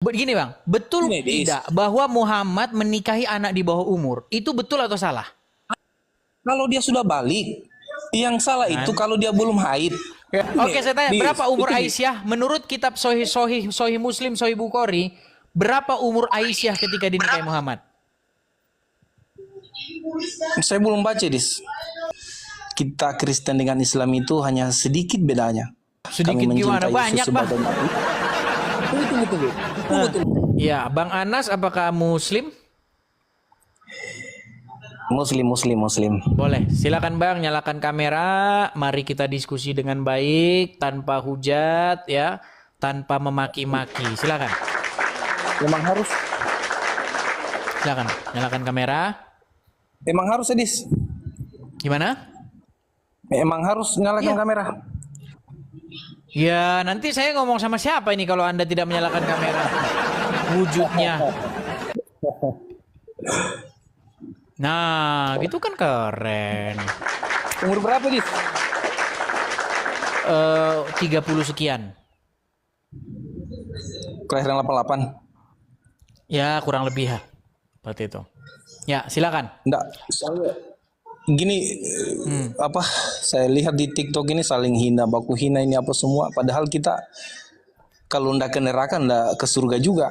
Begini Bang, betul Ini, Dis. tidak bahwa Muhammad menikahi anak di bawah umur? Itu betul atau salah? Kalau dia sudah balik, yang salah itu Kan? kalau dia belum haid. Ya. Ini, Oke, saya tanya, Dis, berapa umur itu, Dis. Aisyah? Menurut kitab Sohih Muslim, Sohih Bukhari, berapa umur Aisyah ketika dinikahi Muhammad? Saya belum baca, Dis. Kita Kristen dengan Islam itu hanya sedikit bedanya. Sedikit Kami gimana? mencintai Banyak, Yesus Bang. sebagai Nabi. Tunggu. Ya, Bang Anas, apakah Muslim? Muslim. Boleh, silakan Bang, nyalakan kamera. Mari kita diskusi dengan baik, tanpa hujat, ya, tanpa memaki-maki. Silakan, Memang harus, silakan, nyalakan kamera. Dis. Gimana? Memang harus nyalakan Iya. kamera. Ya, nanti saya ngomong sama siapa ini kalau Anda tidak menyalakan kamera? Wujudnya. Nah, gitu kan keren. Umur berapa, Dis? 30 sekian. Kelahiran 88. Ya, kurang lebih ya. Seperti itu. Ya, silakan. Enggak, saya gini apa saya lihat di TikTok ini saling hina baku hina ini apa semua padahal kita kalau ndak ke neraka ndak ke surga juga.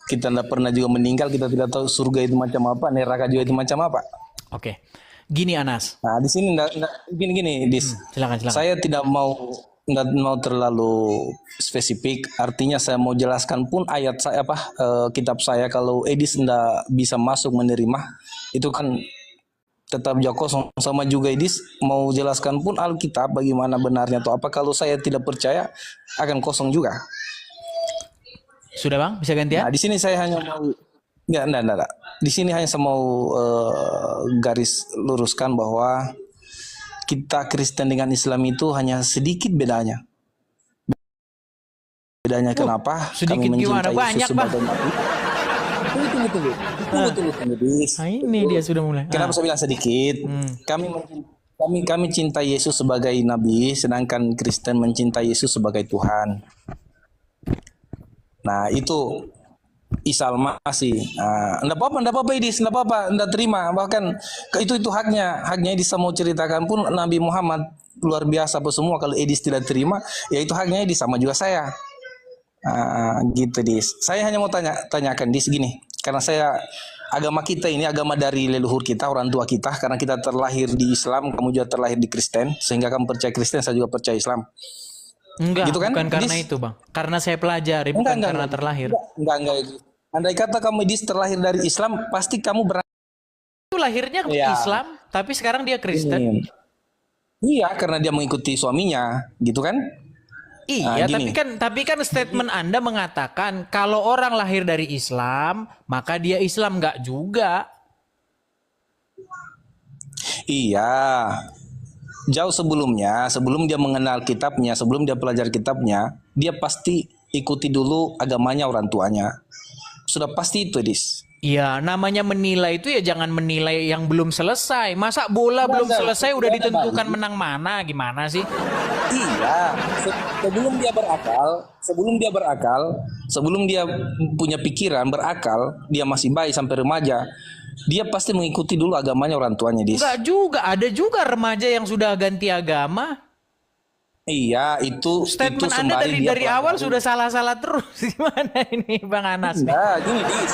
Kita ndak pernah juga meninggal, kita tidak tahu surga itu macam apa, neraka juga itu macam apa. Oke. Gini Anas. Nah, di sini gini, Dis. Silakan. Saya tidak mau nggak mau terlalu spesifik. Artinya saya mau jelaskan pun ayat saya kitab saya kalau Edis ndak bisa masuk menerima itu kan tetap jauh kosong. Sama juga Edis mau jelaskan pun Alkitab bagaimana benarnya atau apa kalau saya tidak percaya akan kosong juga. Sudah Bang, bisa gantian? Nah, di sini saya hanya mau enggak. Di sini hanya saya mau garis luruskan bahwa kita Kristen dengan Islam itu hanya sedikit bedanya. Bedanya kenapa? Sedikit Kami gimana? mencintai Banyak, Yesus sebagai Nabi. Tunggu, Dis. Nah, ini dia sudah mulai. Kenapa saya bilang sedikit? Kami cinta Yesus sebagai Nabi, sedangkan Kristen mencintai Yesus sebagai Tuhan. Nah, itu Isa masih. Enggak apa-apa, Idis, enggak apa-apa, enggak terima. Bahkan itu haknya Idis mau ceritakan pun Nabi Muhammad luar biasa apa semua. Kalau Idis tidak terima, ya itu haknya Idis sama juga saya. Gitu, Dis. Saya hanya mau tanyakan Dis gini, karena agama kita ini agama dari leluhur kita, orang tua kita, karena kita terlahir di Islam, kamu juga terlahir di Kristen, sehingga kamu percaya Kristen, saya juga percaya Islam. Enggak, gitu kan? bukan karena Dis? itu Bang. Karena saya pelajari, bukan karena terlahir. Enggak. Andai kata kamu Idis terlahir dari Islam, pasti kamu Itu lahirnya Iya. Islam, tapi sekarang dia Kristen. Iya, karena dia mengikuti suaminya, gitu kan? Iya, Gini. tapi kan statement Anda mengatakan kalau orang lahir dari Islam, maka dia Islam enggak juga. Iya. Jauh sebelumnya, sebelum dia mengenal kitabnya, sebelum dia belajar kitabnya, dia pasti ikuti dulu agamanya orang tuanya. Sudah pasti itu, Dis. Iya, namanya menilai itu ya jangan menilai yang belum selesai. Masa bola belum selesai udah ditentukan menang mana? Gimana sih? Iya, sebelum dia punya pikiran berakal, dia masih bayi sampai remaja, dia pasti mengikuti dulu agamanya orang tuanya, Dis. Enggak juga, ada juga remaja yang sudah ganti agama. Iya, itu Statement Anda sembari dari dia awal sudah salah-salah terus. Gimana ini Bang Anas? Nah, gini, Dis.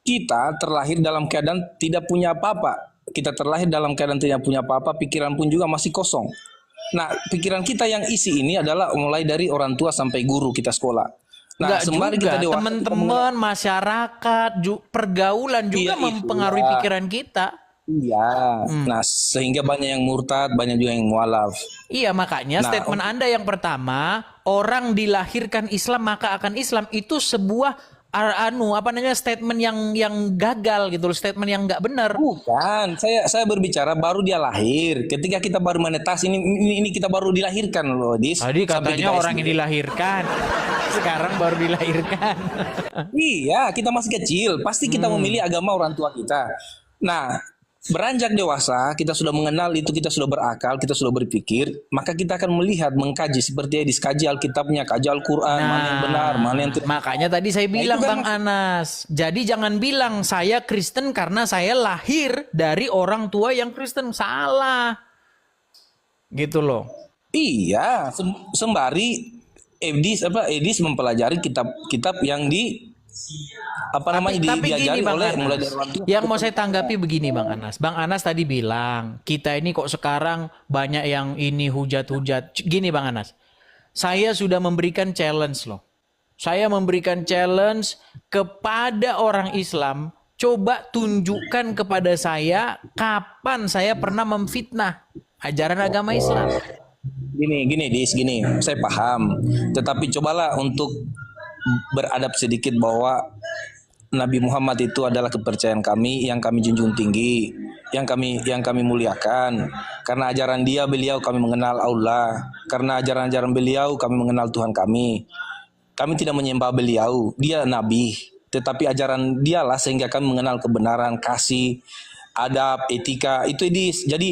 Kita terlahir dalam keadaan tidak punya apa-apa. Kita terlahir dalam keadaan tidak punya apa-apa, pikiran pun juga masih kosong. Nah, pikiran kita yang isi ini adalah mulai dari orang tua sampai guru kita sekolah. Nah, Enggak sembari juga, kita dewasa, teman-teman, masyarakat, pergaulan juga Iya, mempengaruhi pikiran kita. Iya. Nah, sehingga banyak yang murtad, banyak juga yang mualaf. Iya, makanya statement Anda yang pertama, orang dilahirkan Islam maka akan Islam, itu sebuah statement yang gagal gitu loh, statement yang nggak benar. Bukan, saya berbicara baru dia lahir. Ketika kita baru menetas ini kita baru dilahirkan loh, Dis. Tadi Sampai katanya kita orang SD. yang dilahirkan, sekarang baru dilahirkan. Iya, kita masih kecil, pasti kita memilih agama orang tua kita. Nah, beranjak dewasa, kita sudah mengenal itu, kita sudah berakal, kita sudah berpikir, maka kita akan melihat, mengkaji seperti Edis, kaji Alkitabnya, kaji Al-Quran, mana yang benar, mana yang tidak. Makanya tadi saya bilang itu kan Bang Anas, jadi jangan bilang saya Kristen karena saya lahir dari orang tua yang Kristen, salah. Gitu loh. Iya, sembari Edis mempelajari kitab-kitab yang Tapi gini diajari Bang oleh mulai Anas, dari orang tua. yang mau saya tanggapi begini Bang Anas. Bang Anas tadi bilang, kita ini kok sekarang banyak yang ini hujat-hujat. Gini Bang Anas, saya sudah memberikan challenge loh. Saya memberikan challenge kepada orang Islam, coba tunjukkan kepada saya kapan saya pernah memfitnah ajaran agama Islam. Gini, saya paham. Tetapi cobalah untuk beradab sedikit bahwa Nabi Muhammad itu adalah kepercayaan kami yang kami junjung tinggi, yang kami muliakan. Karena ajaran beliau kami mengenal Allah. Karena ajaran beliau kami mengenal Tuhan kami. Kami tidak menyembah beliau, dia nabi, tetapi ajaran dialah sehingga kami mengenal kebenaran, kasih, adab, etika. Itu jadi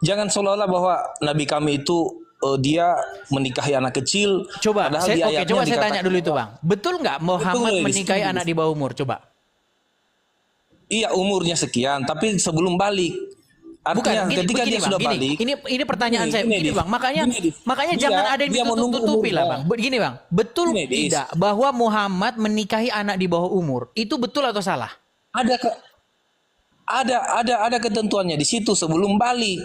jangan seolah-olah bahwa nabi kami itu dia menikahi anak kecil. Coba, coba saya tanya dulu itu Bang. Betul nggak Muhammad menikahi anak di bawah umur? Coba. Iya, umurnya sekian, tapi sebelum balik. Artinya ketika dia sudah balik. Ini pertanyaan saya begini Bang. Makanya jangan ada yang ditutup-tutupi lah Bang. Begini Bang, betul tidak bahwa Muhammad menikahi anak di bawah umur? Itu betul atau salah? Ada ketentuannya di situ sebelum balik.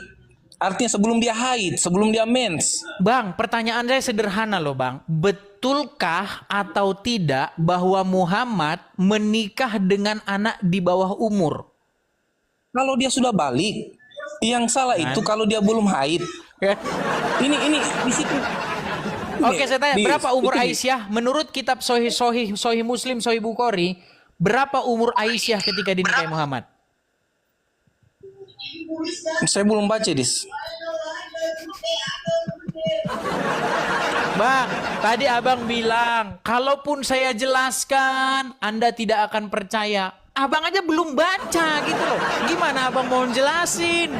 Artinya sebelum dia haid, sebelum dia mens. Bang, pertanyaan saya sederhana loh Bang. Betulkah atau tidak bahwa Muhammad menikah dengan anak di bawah umur? Kalau dia sudah balik, yang salah itu kalau dia belum haid. Ini di situ. Oke, saya tanya, berapa umur Aisyah? Menurut kitab Sahih Muslim, Sahih Bukhari, berapa umur Aisyah ketika dinikahi Muhammad? Saya belum baca, Dis. Bang, tadi Abang bilang, kalaupun saya jelaskan, Anda tidak akan percaya. Abang aja belum baca gitu loh. Gimana Abang mau jelasin?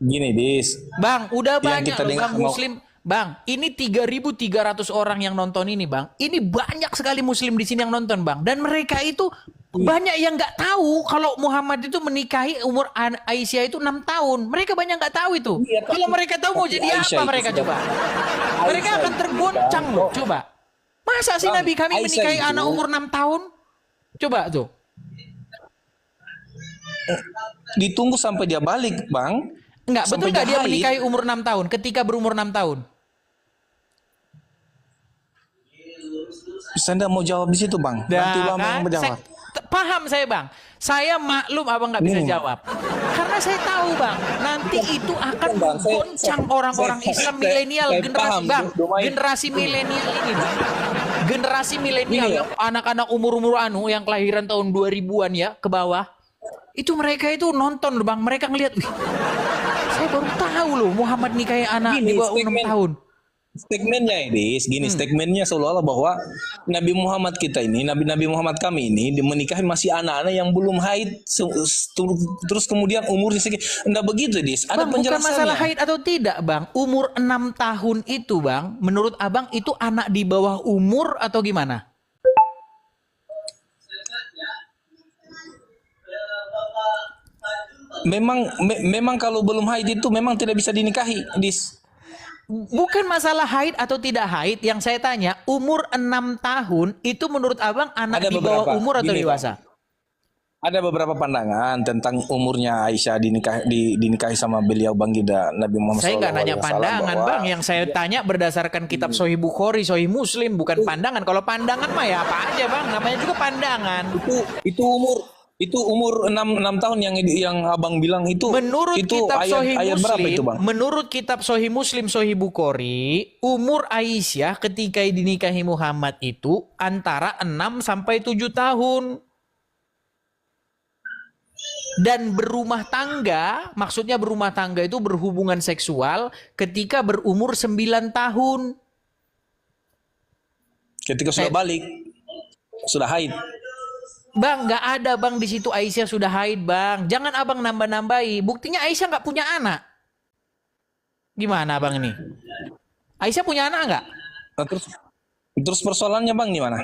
Gini, Dis. Bang, udah banyak loh Bang Muslim. Bang, ini 3.300 orang yang nonton ini, Bang. Ini banyak sekali Muslim di sini yang nonton, Bang. Dan mereka itu banyak yang nggak tahu kalau Muhammad itu menikahi umur Aisyah itu 6 tahun. Mereka banyak nggak tahu itu. Iya, kalau mereka tahu mau jadi Aisyah apa mereka coba? Mereka akan tergoncang loh, coba. Masa sih Nabi kami menikahi anak umur 6 tahun? Coba tuh. Ditunggu sampai dia balik, Bang. Enggak, betul nggak dia menikahi umur 6 tahun ketika berumur 6 tahun? Saya mau jawab di situ, Bang. Nanti Bang yang menjawab. Paham saya, Bang. Saya maklum Abang nggak bisa jawab. Karena saya tahu, Bang, nanti itu akan menggoncang orang-orang Islam milenial generasi milenial ini, Bang. Generasi milenial yang anak-anak umur-umur yang kelahiran tahun 2000-an ya ke bawah. Itu mereka itu nonton, Bang. Mereka ngelihat, wih, saya baru tahu loh Muhammad nikahi anak di bawah 6 tahun. Statementnya ini, statementnya seolah-olah bahwa Nabi Muhammad kita ini, Nabi Muhammad kami ini menikahi masih anak-anak yang belum haid, terus kemudian umurnya segitu. Enggak begitu, Dis. Ada Bang, penjelasannya. bukan masalah haid atau tidak, Bang. Umur 6 tahun itu, Bang, menurut Abang itu anak di bawah umur atau gimana? Memang kalau belum haid itu memang tidak bisa dinikahi, Dis. Bukan masalah haid atau tidak haid, yang saya tanya umur 6 tahun itu menurut Abang anak di bawah umur atau dewasa? Ada beberapa pandangan tentang umurnya Aisyah dinikahi sama beliau Baginda Nabi Muhammad. Saya nggak nanya pandangan, Bang. Yang saya tanya berdasarkan kitab Sahih Bukhari, Sahih Muslim, bukan pandangan. Kalau pandangan mah ya apa aja, Bang. Namanya juga pandangan. Itu umur 6 tahun yang Abang bilang itu. Menurut itu kitab Sahih ayat Muslim, berapa itu, Bang? menurut kitab Sahih Muslim, Sahih Bukhari, umur Aisyah ketika dinikahi Muhammad itu antara 6 sampai 7 tahun. Dan berumah tangga, maksudnya berumah tangga itu berhubungan seksual ketika berumur 9 tahun. Ketika sudah balik, sudah haid. Bang, nggak ada bang di situ Aisyah sudah haid bang. Jangan abang nambah-nambahi. Buktinya Aisyah nggak punya anak. Gimana bang ini? Aisyah punya anak nggak? Nah, terus persoalannya bang gimana?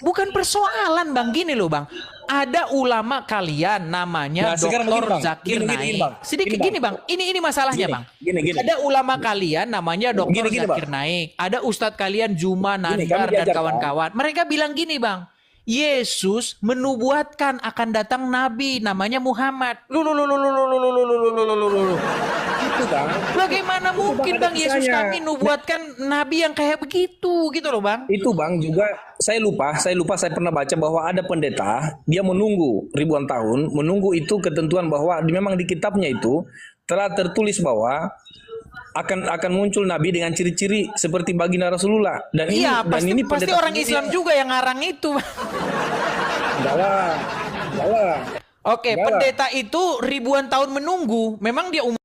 Bukan persoalan bang, gini loh bang. Ada ulama kalian namanya Nah, sekarang Dr. begini, Bang. Zakir Gini, Naik. Bang. Sedikit Gini, gini bang, ini masalahnya Gini, bang. gini. Ada ulama kalian namanya Dr. Gini, Zakir Bang. Naik. Ada ustadz kalian Juma, Gini, Nandar, kami dan diajarkan. kawan-kawan. Mereka bilang gini bang. Yesus menubuatkan akan datang nabi namanya Muhammad. Itu bang. Bagaimana mungkin bang Yesus kami nubuatkan nabi yang kayak begitu gitu loh bang? Itu bang juga saya lupa saya pernah baca bahwa ada pendeta dia menunggu ribuan tahun menunggu itu ketentuan bahwa memang di kitabnya itu telah tertulis bahwa akan muncul nabi dengan ciri-ciri seperti baginda Rasulullah dan ini Iya, dan pasti, ini pasti pendeta orang sendiri Islam yang- juga yang ngarang itu. enggak lah. Oke, Enggak lah. pendeta itu ribuan tahun menunggu. Memang dia umur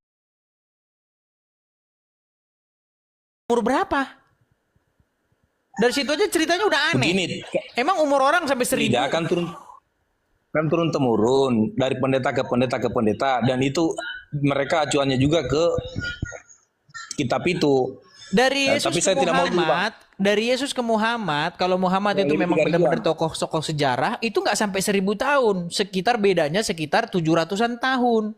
berapa? Dari situ aja ceritanya udah aneh. Begini, Emang umur orang sampai 1000? tidak akan turun temurun dari pendeta ke pendeta ke pendeta dan itu mereka acuannya juga ke kitab itu. Dari Nah, Yesus tapi ke saya tidak mau dulu, Muhammad, dari Yesus ke Muhammad, kalau Muhammad itu lebih memang 3.000-an. benar-benar tokoh sejarah, itu nggak sampai 1000 tahun. Sekitar bedanya sekitar 700-an tahun.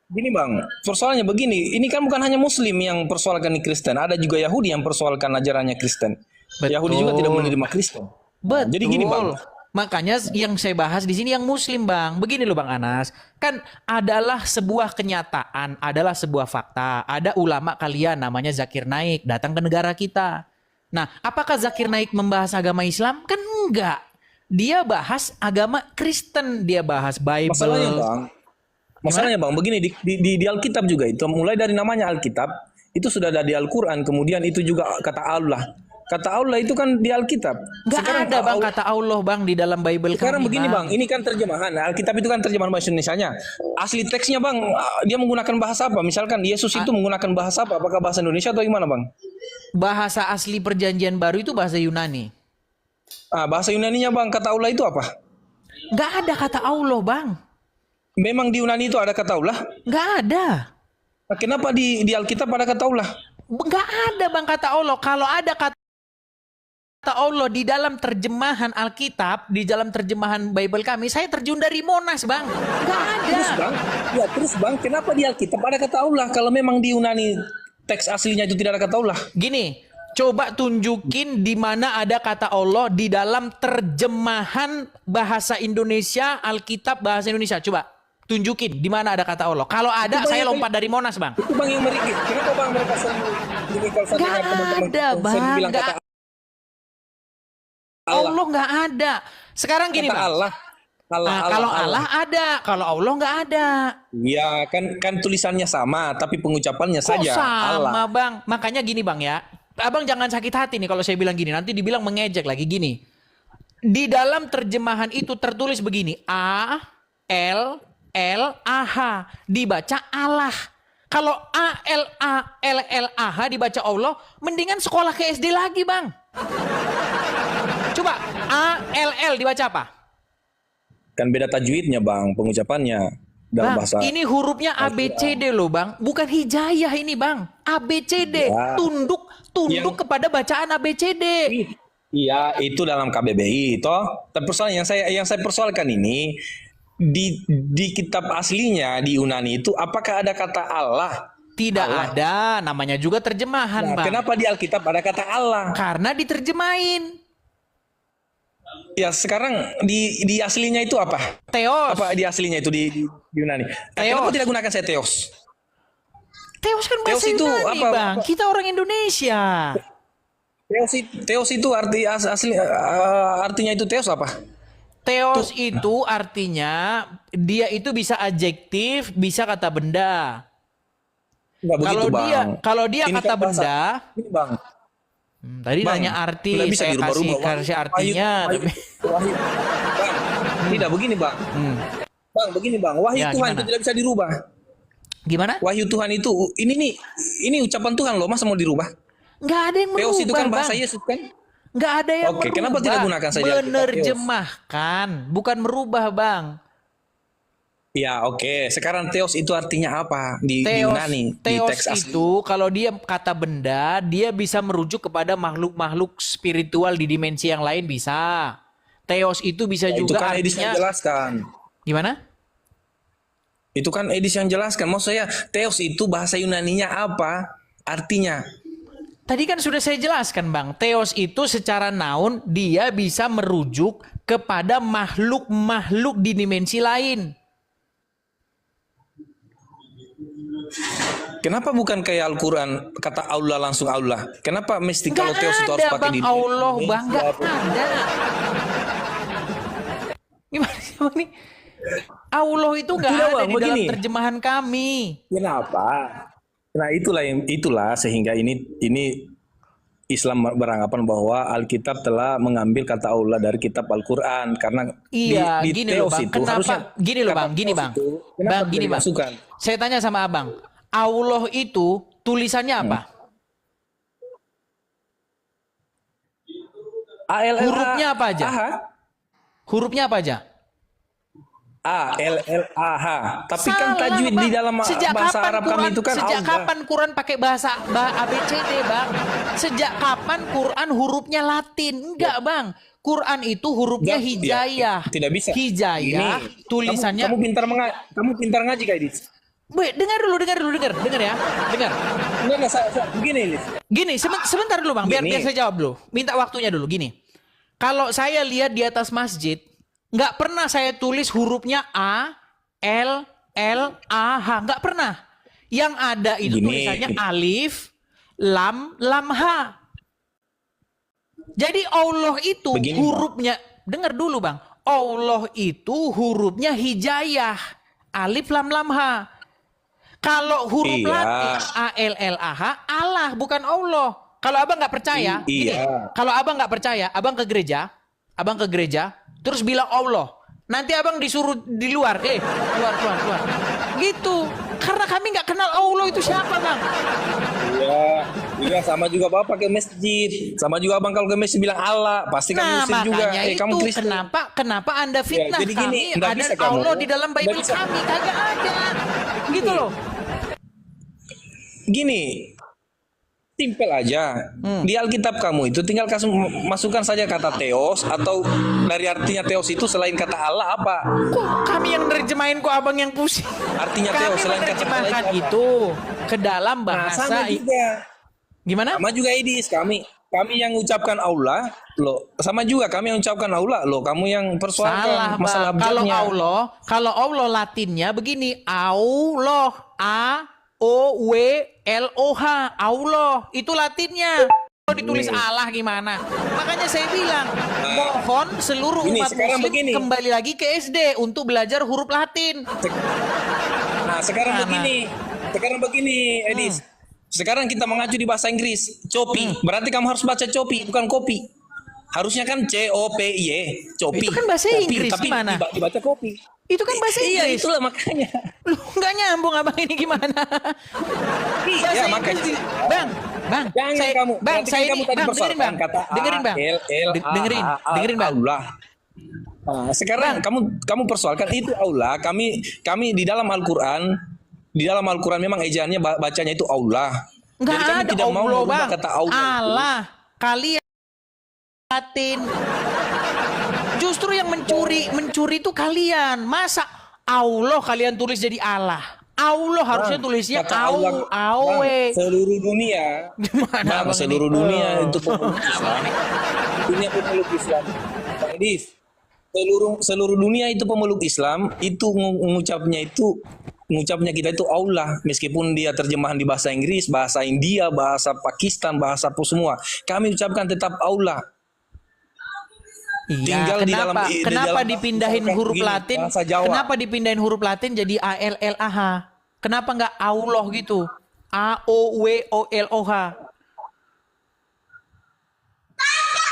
Gini bang, persoalannya begini, ini kan bukan hanya Muslim yang persoalkan Kristen, ada juga Yahudi yang persoalkan ajarannya Kristen. Betul. Yahudi juga tidak menerima Kristen. Nah, Betul. jadi gini bang, Makanya yang saya bahas di sini yang Muslim bang. Begini loh bang Anas, kan adalah sebuah kenyataan, adalah sebuah fakta. Ada ulama kalian namanya Zakir Naik datang ke negara kita. Nah, apakah Zakir Naik membahas agama Islam? Kan enggak. Dia bahas agama Kristen, dia bahas Bible. masalahnya bang, begini di Alkitab juga itu, mulai dari namanya Alkitab itu sudah ada di Al-Quran, kemudian itu juga kata Allah. Kata Allah itu kan di Alkitab. Nggak ada bang kata Allah bang di dalam Bible Sekarang kami, begini bang, ini kan terjemahan. Alkitab itu kan terjemahan bahasa Indonesianya. Asli teksnya bang, dia menggunakan bahasa apa? Misalkan Yesus itu menggunakan bahasa apa? Apakah bahasa Indonesia atau gimana bang? Bahasa asli perjanjian baru itu bahasa Yunani. Bahasa Yunaninya bang, kata Allah itu apa? Nggak ada kata Allah bang. Memang di Yunani itu ada kata Allah? Nggak ada. Nah, kenapa di Alkitab ada kata Allah? Nggak ada bang kata Allah. Kalau ada kata Allah di dalam terjemahan Alkitab, di dalam terjemahan Bible kami, saya terjun dari Monas bang. Nggak ada. Terus bang, kenapa di Alkitab ada kata Allah? Kalau memang di Yunani teks aslinya itu tidak ada kata Allah. Gini, coba tunjukin di mana ada kata Allah di dalam terjemahan bahasa Indonesia, Alkitab bahasa Indonesia. Coba tunjukin di mana ada kata Allah. Kalau ada, saya lompat dari Monas bang. Itu bang yang merikit. Kenapa bang mereka sering Nggak ada bang. Nggak Allah nggak ada. Sekarang gini bang. Allah. Kalau Allah ada, kalau Allah nggak ada. Ya kan tulisannya sama, tapi pengucapannya Kok saja sama Allah. bang? Makanya gini bang ya. Abang jangan sakit hati nih kalau saya bilang gini. Nanti dibilang mengejek lagi gini. Di dalam terjemahan itu tertulis begini. A-L-L-A-H. Dibaca Allah. Kalau A-L-A-L-L-A-H dibaca Allah. Mendingan sekolah ke SD lagi bang. Coba A-L-L dibaca apa? Kan beda tajwidnya bang, pengucapannya dalam Bang, bahasa. ini hurufnya ABCD loh bang. Bukan hijayah ini bang. ABCD. Ya. Tunduk kepada bacaan ABCD. Iya, itu dalam KBBI toh. Tapi persoalan yang saya persoalkan ini di kitab aslinya di Yunani itu apakah ada kata Allah? Tidak Allah. ada. Namanya juga terjemahan Nah, bang. kenapa di Alkitab ada kata Allah? Karena diterjemahin. Ya sekarang di aslinya itu apa? Theos. Apa di aslinya itu di Yunani? Theos. Kenapa tidak gunakan saya Theos? Theos kan bahasa Theos itu Yunani apa? bang. Kita orang Indonesia. Theos itu artinya itu Theos apa? Theos itu artinya dia itu bisa adjektif, bisa kata benda. Enggak begitu, Bang. Kalau dia Ini kata kan bahasa- benda, Ini, Bang. tadi Bang, nanya arti, tidak bisa saya dirubah-rubah. kasih artinya. Wahyu. Bang, tidak begini, Bang. Bang, begini, Bang. Wahyu Ya, Tuhan gimana? itu tidak bisa dirubah. Gimana? Wahyu Tuhan itu ini ucapan Tuhan loh, masa mau dirubah? Nggak ada yang Theos merubah itu kan bahasa bang. Yesus kan? Nggak ada yang Oke, merubah. kenapa tidak gunakan saja Alkitab Theos? Menerjemahkan, bukan merubah, Bang. Ya, oke. Sekarang Theos itu artinya apa di Yunani, di Theos teks asli? itu kalau dia kata benda, dia bisa merujuk kepada makhluk-makhluk spiritual di dimensi yang lain bisa. Theos itu bisa Itu juga kan Edis yang artinya jelaskan. gimana? Itu kan Edis yang jelaskan. Maksud saya, Theos itu bahasa Yunaninya apa? Artinya. Tadi kan sudah saya jelaskan, Bang. Theos itu secara naun dia bisa merujuk kepada makhluk-makhluk di dimensi lain. Kenapa bukan kayak Al-Quran kata Allah langsung Allah? Kenapa mesti kalau Theos itu harus pakai Bang, di Allah, Bang, nggak ada. Gimana sih, Bang, nih? Allah itu nggak Tidak, ada Bang, di dalam begini. terjemahan kami. Kenapa? Nah, itulah sehingga ini Islam beranggapan bahwa Alkitab telah mengambil kata Allah dari kitab Al-Quran karena Iya, di gini loh, Theos Bang. itu Kenapa? harusnya Gini loh, kata Bang. Gini, Theos Bang. itu, kenapa Bang, tidak gini, Bang. dimasukkan? Saya tanya sama Abang. Allah itu tulisannya apa? ALLA. Hurufnya apa aja? Hurufnya apa aja? ALLAH. Tapi kan Salah, tajwid Bang. di dalam Sejak bahasa kapan Arab kami Quran, itu kan sejak Allah. kapan Quran pakai bahasa ABCD, Bang? Sejak kapan Quran hurufnya Latin? Enggak, Bang. Quran itu hurufnya Enggak, hijayah. ya, tidak bisa. Hijayah, Gini, tulisannya. kamu pintar ngaji Kak Idis. Dengar dulu, dengar ya. Dengar. Enggak, begini Idis. Gini, sebentar dulu, Bang. Biar Gini. saya jawab dulu. Minta waktunya dulu. Gini. Kalau saya lihat di atas masjid, nggak pernah saya tulis hurufnya A, L, A, H. Nggak pernah. Yang ada itu Gini. tulisannya alif, lam, H. Jadi Allah itu Begini, hurufnya, dengar dulu, Bang. Allah itu hurufnya hijayah, alif, lam, H. Kalau huruf Iya. Latin ALLAH Allah bukan Allah. Kalau abang nggak percaya, gini, Iya. kalau abang nggak percaya, abang ke gereja, terus bilang Allah. Nanti abang disuruh di luar, keluar. Gitu. Karena kami nggak kenal Allah itu siapa, Bang. Iya, sama juga Bapak ke masjid. Sama juga Abang kalau ke masjid bilang Allah, pasti kamu Nah, Muslim juga. makanya itu Kamu Kristen. kenapa Anda fitnah jadi gini, kami nggak ada bisa kamu. Allah di dalam Nggak Bible bisa. kami, kagak ada. Gitu loh. Gini, simpel aja. Di Alkitab kamu itu tinggal masukkan saja kata Theos atau dari artinya Theos itu selain kata Allah apa? Kok kami yang nerjemahin, kok abang yang pusing? Artinya Kami Theos selain kata menerjemahkan Allah apa? itu ke dalam Nah, bahasa. sama juga. Gimana? Sama juga Idis, kami yang ucapkan Allah, loh. Sama juga kami yang ucapkan Allah, loh. Kamu yang Salah, persoalkan masalah Bang. Kalau abjadnya. Allah Latinnya begini, Allah, AOWLOH, Allah. Itu Latinnya. Kalau ditulis Allah gimana? Makanya saya bilang, mohon seluruh Gini, umat sekarang muslim begini. kembali lagi ke SD untuk belajar huruf Latin. Nah, sekarang Mana? begini, Edis. Sekarang kita mengacu di bahasa Inggris, copi. Berarti kamu harus baca copi, bukan kopi. Harusnya kan COPY, copi. Itu kan bahasa Kopi, Inggris, tapi gimana? dibaca kopi. Itu kan bahasa Iya, Inggris. itulah makanya. Lu nggak nyambung abang ini gimana? Iya, makanya. Bang, Jangan saya, kamu. bang, Berarti saya kamu ini, tadi bang, persoalkan dengerin bang, kata dengerin bang, dengerin bang. Allah. Nah, sekarang kamu persoalkan itu Allah. Kami di dalam Al-Qur'an, memang ejaannya bacanya itu Allah. Nggak Jadi kami ada tidak mau Allah, merubah bang. kata Allah. Allah, kalian Latin. Justru yang mencuri itu kalian. Masa Allah kalian tulis jadi Allah? Allah harusnya tulisnya Kata Allah, Awe. seluruh dunia. Gimana abang Seluruh ini? dunia itu pemeluk Islam. Dunia pemeluk Islam. Bang Edis, seluruh dunia itu pemeluk Islam, itu mengucapnya kita itu Allah, meskipun dia terjemahan di bahasa Inggris, bahasa India, bahasa Pakistan, bahasa apa semua. Kami ucapkan tetap Allah. Iya, Tinggal di dalam- kenapa di dalam dipindahin misalkan huruf gini, Latin? bahasa Jawa. Kenapa dipindahin huruf Latin jadi ALLAH? Kenapa nggak Allah gitu? AOWOLOH.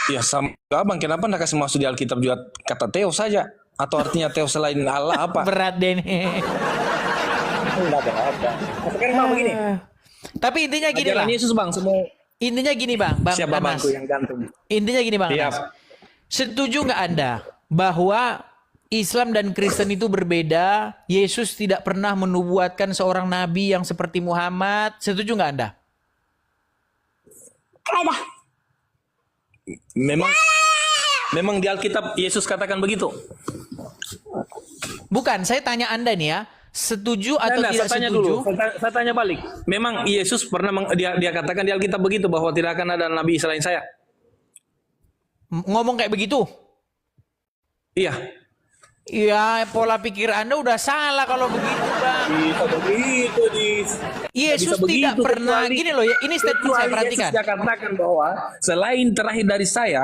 Ya sama Abang, kenapa nggak kasih masuk di Alkitab juga kata Theos saja? Atau artinya Theos selain Allah apa? Berat deh nih. Enggak ada apa. Nah, sekarang Bang begini. Tapi intinya gini lah. Ajaran Yesus Bang, semua Intinya gini Bang Siapa Anas. bangku yang gantung? Intinya gini Bang Siap. Anas. Setuju nggak Anda bahwa Islam dan Kristen itu berbeda? Yesus tidak pernah menubuatkan seorang nabi yang seperti Muhammad. Setuju nggak Anda? Ada. Memang di Alkitab Yesus katakan begitu. Bukan, saya tanya Anda nih ya. Setuju atau Nah, tidak saya tanya setuju? dulu. Saya tanya balik. Memang Yesus pernah dia katakan di Alkitab begitu bahwa tidak akan ada nabi selain saya. Ngomong kayak begitu? Iya. Ya, pola pikir Anda udah salah kalau begitu, Bang. Bisa begitu, Yesus tidak pernah, gini loh ya, ini statement saya perhatikan. Yesus katakan bahwa selain terakhir dari saya,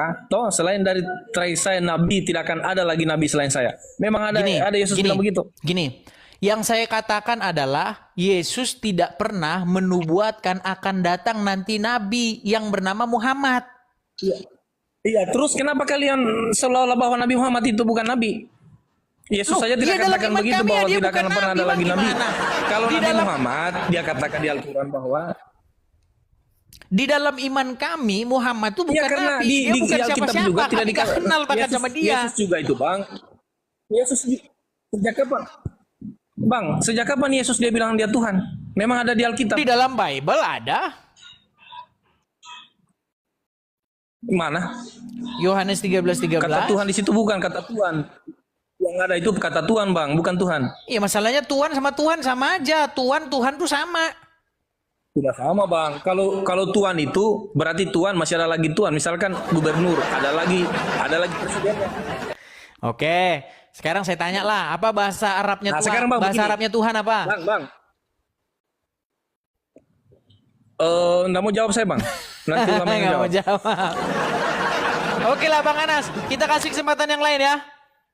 selain dari terakhir saya nabi, tidak akan ada lagi nabi selain saya. Memang ada Yesus bilang begitu. Gini, yang saya katakan adalah Yesus tidak pernah menubuatkan akan datang nanti nabi yang bernama Muhammad. Iya, terus kenapa kalian seolah-olah bahwa Nabi Muhammad itu bukan nabi? Yesus saja tidak katakan begitu bahwa tidak akan pernah ada lagi nabi. Kalau Nabi Muhammad dia katakan di Al-Quran bahwa di dalam iman kami Muhammad itu bukan nabi, dia bukan siapa-siapa, juga tidak kami kenal bahkan sama dia. Yesus juga itu Bang. Yesus sejak kapan? Bang, sejak kapan Yesus dia bilang dia Tuhan? Memang ada di Alkitab. Di dalam Bible ada. Mana? Yohanes 13:13. Kata Tuhan di situ bukan kata Tuhan. Yang ada itu kata Tuhan, Bang, bukan Tuhan. Iya, masalahnya Tuhan sama aja. Tuhan tuh sama. Tidak sama, Bang. Kalau Tuhan itu berarti Tuhan masih ada lagi Tuhan. Misalkan gubernur, ada lagi presidennya. Oke, sekarang saya tanya lah, apa bahasa Arabnya Tuhan? Sekarang, Bang, bahasa begini. Arabnya Tuhan apa? Bang. Nggak mau jawab saya, Bang. Nanti Ulama yang Nggak mau jawab. jawab. Oke lah Bang Anas, kita kasih kesempatan yang lain ya.